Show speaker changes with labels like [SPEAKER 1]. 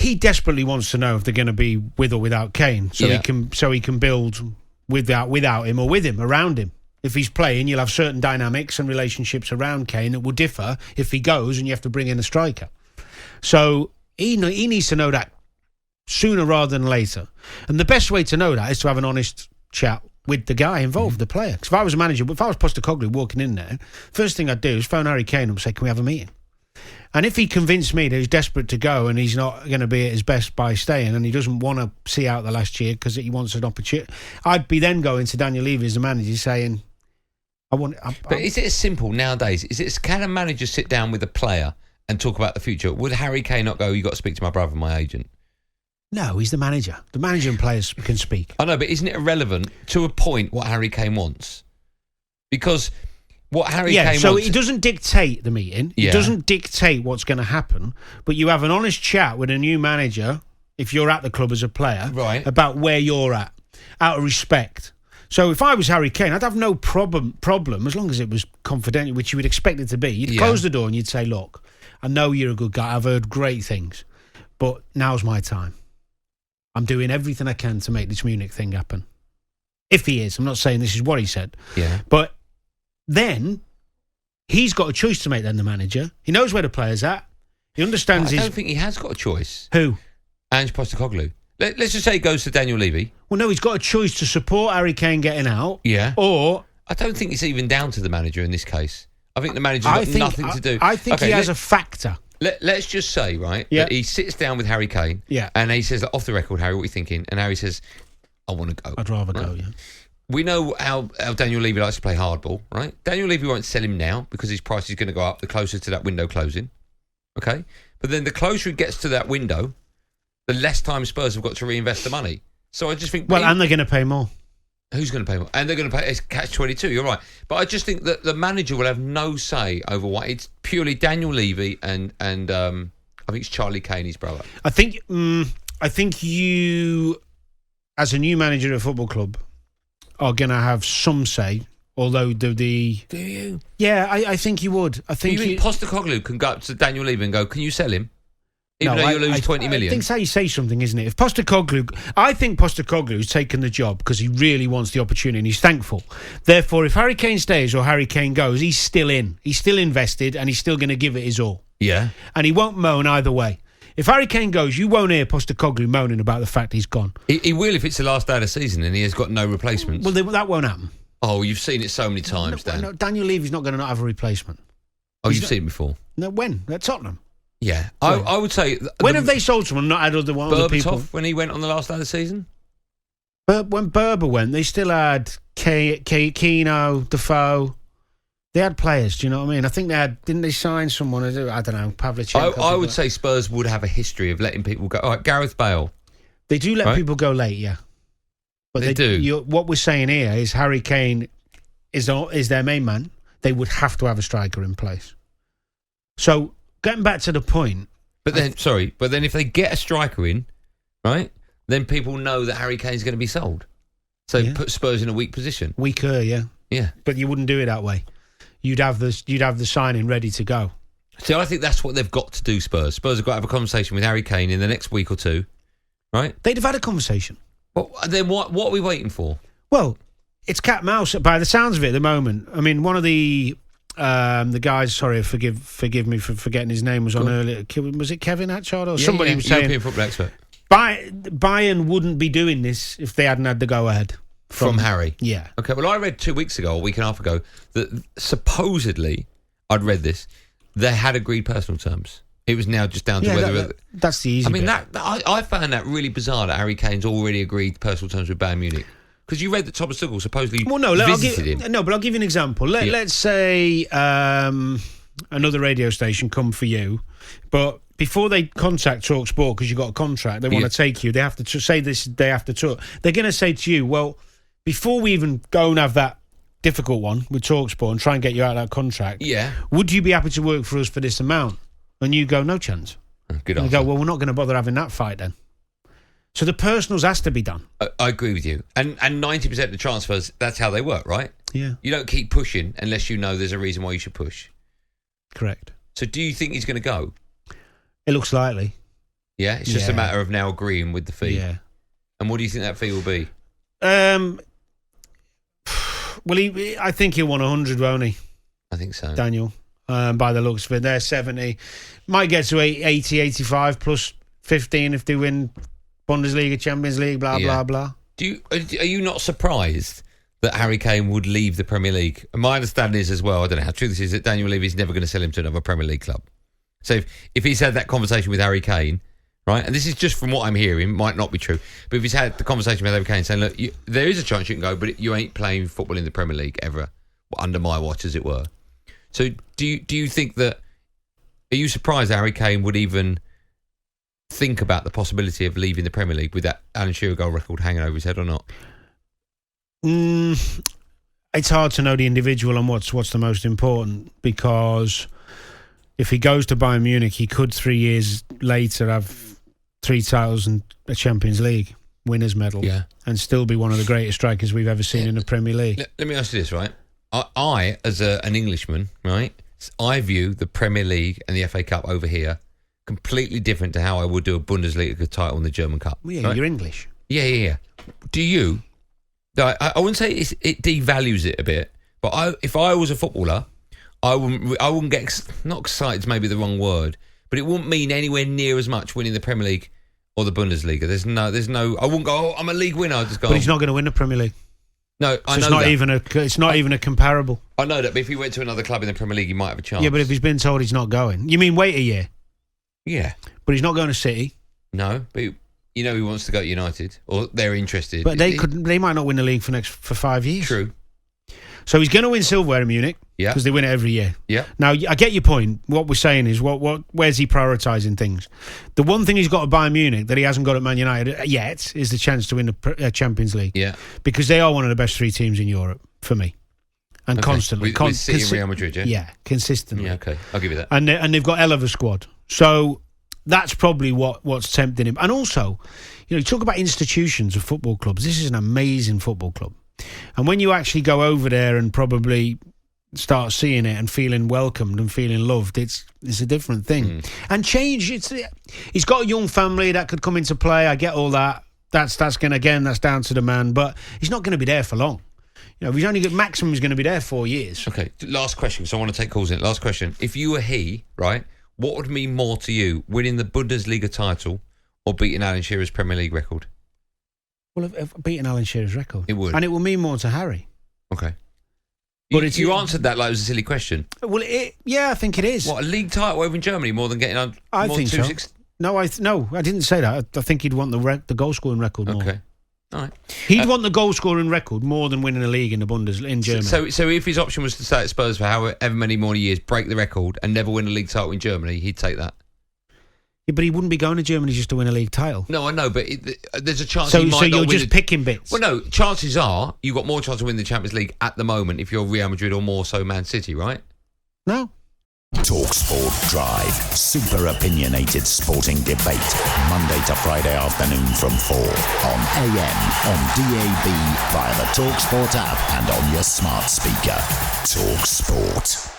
[SPEAKER 1] he desperately wants to know if they're going to be with or without Kane, so he can build without him or with him, around him. If he's playing, you'll have certain dynamics and relationships around Kane that will differ if he goes and you have to bring in a striker. So he needs to know that sooner rather than later. And the best way to know that is to have an honest chat with the guy involved, the player. Because if I was a manager, if I was Postecoglou walking in there, first thing I'd do is phone Harry Kane up and say, can we have a meeting? And if he convinced me that he's desperate to go and he's not going to be at his best by staying and he doesn't want to see out the last year because he wants an opportunity, I'd be then going to Daniel Levy as the manager saying, But
[SPEAKER 2] is it as simple nowadays? Can a manager sit down with a player and talk about the future? Would Harry Kane not go, you got to speak to my brother, my agent?
[SPEAKER 1] No, he's the manager. The manager and players can speak.
[SPEAKER 2] I know, but isn't it irrelevant to a point what Harry Kane wants? Because what Harry Kane
[SPEAKER 1] so
[SPEAKER 2] wants...
[SPEAKER 1] he doesn't dictate the meeting. He doesn't dictate what's going to happen. But you have an honest chat with a new manager, if you're at the club as a player,
[SPEAKER 2] right,
[SPEAKER 1] about where you're at, out of respect. So if I was Harry Kane, I'd have no problem as long as it was confidential, which you would expect it to be. You'd close the door and you'd say, look, I know you're a good guy. I've heard great things, but now's my time. I'm doing everything I can to make this Munich thing happen. If he is. I'm not saying this is what he said.
[SPEAKER 2] Yeah.
[SPEAKER 1] But then he's got a choice to make then, the manager. He knows where the player's at. He understands
[SPEAKER 2] I don't think he has got a choice.
[SPEAKER 1] Who?
[SPEAKER 2] Ange Postecoglou. Let's just say he goes to Daniel Levy.
[SPEAKER 1] Well, no, he's got a choice to support Harry Kane getting out.
[SPEAKER 2] Yeah.
[SPEAKER 1] Or...
[SPEAKER 2] I don't think it's even down to the manager in this case. I think the manager's got nothing to do.
[SPEAKER 1] I think he has a factor.
[SPEAKER 2] Let's just say, right, that he sits down with Harry Kane and he says, off the record, Harry, what are you thinking? And Harry says, I want to go.
[SPEAKER 1] I'd rather go, yeah.
[SPEAKER 2] We know how Daniel Levy likes to play hardball, right? Daniel Levy won't sell him now because his price is going to go up the closer to that window closing, okay? But then the closer he gets to that window, the less time Spurs have got to reinvest the money. So I just think...
[SPEAKER 1] Well, and they're going to pay more.
[SPEAKER 2] Who's going to pay more? And they're going to pay... It's catch-22, you're right. But I just think that the manager will have no say over what... It's purely Daniel Levy and I think it's Charlie Kane, his brother. I think
[SPEAKER 1] you, as a new manager at a football club, are going to have some say, although Do you? Yeah, I think you would. I think
[SPEAKER 2] you mean Postecoglou can go up to Daniel Levy and go, can you sell him? Even though you lose 20 million.
[SPEAKER 1] I think that's how you say something, isn't it? I think Postecoglou's taken the job because he really wants the opportunity and he's thankful. Therefore, if Harry Kane stays or Harry Kane goes, he's still in. He's still invested and he's still going to give it his all.
[SPEAKER 2] Yeah.
[SPEAKER 1] And he won't moan either way. If Harry Kane goes, you won't hear Postecoglou moaning about the fact he's gone.
[SPEAKER 2] He will if it's the last day of the season and he has got no replacements.
[SPEAKER 1] Well, that won't happen.
[SPEAKER 2] Oh, you've seen it so many times, Dan.
[SPEAKER 1] No, Daniel Levy's not going to not have a replacement.
[SPEAKER 2] Oh, you've seen it before?
[SPEAKER 1] No, when? At Tottenham.
[SPEAKER 2] Yeah, I would say...
[SPEAKER 1] When have they sold someone and not had other people?
[SPEAKER 2] When he went on the last day of the season?
[SPEAKER 1] But when Berber went, they still had Keno, Defoe. They had players, do you know what I mean? I think they had... Didn't they sign someone? I don't know, Pavlyuchenko.
[SPEAKER 2] I would say Spurs would have a history of letting people go. All right, Gareth Bale.
[SPEAKER 1] They do let people go late, yeah. But
[SPEAKER 2] they do.
[SPEAKER 1] What we're saying here is Harry Kane is their main man. They would have to have a striker in place. So... Getting back to the point...
[SPEAKER 2] But then if they get a striker in, right, then people know that Harry Kane's going to be sold. So put Spurs in a weak position.
[SPEAKER 1] Weaker, yeah.
[SPEAKER 2] Yeah.
[SPEAKER 1] But you wouldn't do it that way. You'd have the signing ready to go.
[SPEAKER 2] So I think that's what they've got to do, Spurs. Spurs have got to have a conversation with Harry Kane in the next week or two, right?
[SPEAKER 1] They'd have had a conversation.
[SPEAKER 2] Well, then what are we waiting for?
[SPEAKER 1] Well, it's cat and mouse by the sounds of it at the moment. I mean, one of the guys, sorry, forgive me for forgetting his name, was on earlier. Was it Kevin Hatchard or somebody was saying
[SPEAKER 2] European football expert?
[SPEAKER 1] Bayern wouldn't be doing this if they hadn't had the go ahead
[SPEAKER 2] from Harry.
[SPEAKER 1] Yeah. Okay.
[SPEAKER 2] Well, I read 2 weeks ago, a week and a half ago, that supposedly I'd read this. They had agreed personal terms. It was now just down to whether
[SPEAKER 1] that's the easy.
[SPEAKER 2] I mean,
[SPEAKER 1] bit.
[SPEAKER 2] I found that really bizarre that Harry Kane's already agreed personal terms with Bayern Munich. Because you read that Thomas Tuchel supposedly visited him.
[SPEAKER 1] No, but I'll give you an example. Let's say another radio station come for you, but before they contact talkSPORT because you've got a contract, they want to take you. They have to say this day after talk. They're going to say to you, well, before we even go and have that difficult one with talkSPORT and try and get you out of that contract, would you be happy to work for us for this amount? And you go, no chance.
[SPEAKER 2] Good
[SPEAKER 1] answer.
[SPEAKER 2] You
[SPEAKER 1] go, well, we're not going to bother having that fight then. So the personals has to be done.
[SPEAKER 2] I agree with you. And 90% of the transfers, that's how they work, right?
[SPEAKER 1] Yeah.
[SPEAKER 2] You don't keep pushing unless you know there's a reason why you should push.
[SPEAKER 1] Correct.
[SPEAKER 2] So do you think he's going to go?
[SPEAKER 1] It looks likely.
[SPEAKER 2] Yeah, it's just a matter of now agreeing with the fee. Yeah. And what do you think that fee will be?
[SPEAKER 1] Well, I think he'll want 100, won't he?
[SPEAKER 2] I think so.
[SPEAKER 1] Daniel, by the looks of it. They're 70. Might get to 80, 85 plus 15 if they win Bundesliga, Champions League, blah, blah, blah.
[SPEAKER 2] Are you not surprised that Harry Kane would leave the Premier League? And my understanding is as well, I don't know how true this is, that Daniel Levy's never going to sell him to another Premier League club. So if he's had that conversation with Harry Kane, right, and this is just from what I'm hearing, might not be true, but if he's had the conversation with Harry Kane saying, look, there is a chance you can go, but you ain't playing football in the Premier League ever, under my watch, as it were. So do you think that, are you surprised Harry Kane would even think about the possibility of leaving the Premier League with that Alan Shearer goal record hanging over his head or not?
[SPEAKER 1] It's hard to know the individual and what's the most important, because if he goes to Bayern Munich, he could 3 years later have 3 titles and a Champions League winners medal, and still be one of the greatest strikers we've ever seen in the Premier League.
[SPEAKER 2] Let me ask you this, right? I as an Englishman, right, I view the Premier League and the FA Cup over here completely different to how I would do a Bundesliga title in the German Cup.
[SPEAKER 1] Well, yeah, right? You're English.
[SPEAKER 2] Yeah. Do you? I wouldn't say it devalues it a bit, but if I was a footballer, I wouldn't get not excited. Is maybe the wrong word, but it wouldn't mean anywhere near as much winning the Premier League or the Bundesliga. There's no. I wouldn't go. Oh, I'm a league winner. I just go.
[SPEAKER 1] But he's not going to win the Premier League.
[SPEAKER 2] No,
[SPEAKER 1] so I know it's not even a comparable.
[SPEAKER 2] I know that, but if he went to another club in the Premier League, he might have a chance.
[SPEAKER 1] Yeah, but if he's been told he's not going, you mean wait a year?
[SPEAKER 2] Yeah,
[SPEAKER 1] but he's not going to City.
[SPEAKER 2] No, but he wants to go to United, or they're interested.
[SPEAKER 1] But they might not win the league for 5 years.
[SPEAKER 2] True.
[SPEAKER 1] So he's going to win silverware in Munich, because they win it every year. Yeah. Now I get your point. What we're saying is, where's he prioritising things? The one thing he's got at Bayern Munich that he hasn't got at Man United yet is the chance to win the Champions League. Yeah. Because they are one of the best 3 teams in Europe for me, and constantly.
[SPEAKER 2] With City and Real Madrid, yeah.
[SPEAKER 1] Yeah, consistently.
[SPEAKER 2] Yeah, okay, I'll give you that.
[SPEAKER 1] And they've got hell of a squad. So that's probably what's tempting him. And also, you talk about institutions of football clubs. This is an amazing football club. And when you actually go over there and probably start seeing it and feeling welcomed and feeling loved, it's a different thing. And change, he's got a young family that could come into play. I get all that. That's down to the man, but he's not going to be there for long. He's only maximum is going to be there 4 years. Okay,
[SPEAKER 2] last question, because I want to take calls in. Last question. If you were he, right, what would mean more to you, winning the Bundesliga title or beating Alan Shearer's Premier League record?
[SPEAKER 1] Well, if beating Alan Shearer's record.
[SPEAKER 2] It would.
[SPEAKER 1] And it will mean more to Harry.
[SPEAKER 2] Okay. But you answered that like it was a silly question.
[SPEAKER 1] Well, I think it is.
[SPEAKER 2] What, a league title over in Germany more than getting on?
[SPEAKER 1] I think so. No, I didn't say that. I think he'd want the goal-scoring record more. Okay. All right. He'd want the goal-scoring record more than winning a league in the Bundesliga in Germany. So
[SPEAKER 2] if his option was to stay at Spurs for however many more years, break the record, and never win a league title in Germany, he'd take that.
[SPEAKER 1] Yeah, but he wouldn't be going to Germany just to win a league title.
[SPEAKER 2] No, I know, but there's a chance he might not win. So
[SPEAKER 1] you're just picking bits?
[SPEAKER 2] Well, no, chances are you've got more chance to win the Champions League at the moment if you're Real Madrid or more so Man City, right?
[SPEAKER 1] No.
[SPEAKER 3] talkSPORT Drive. Super opinionated sporting debate. Monday to Friday afternoon from 4 on AM, on DAB, via the talkSPORT app and on your smart speaker. talkSPORT.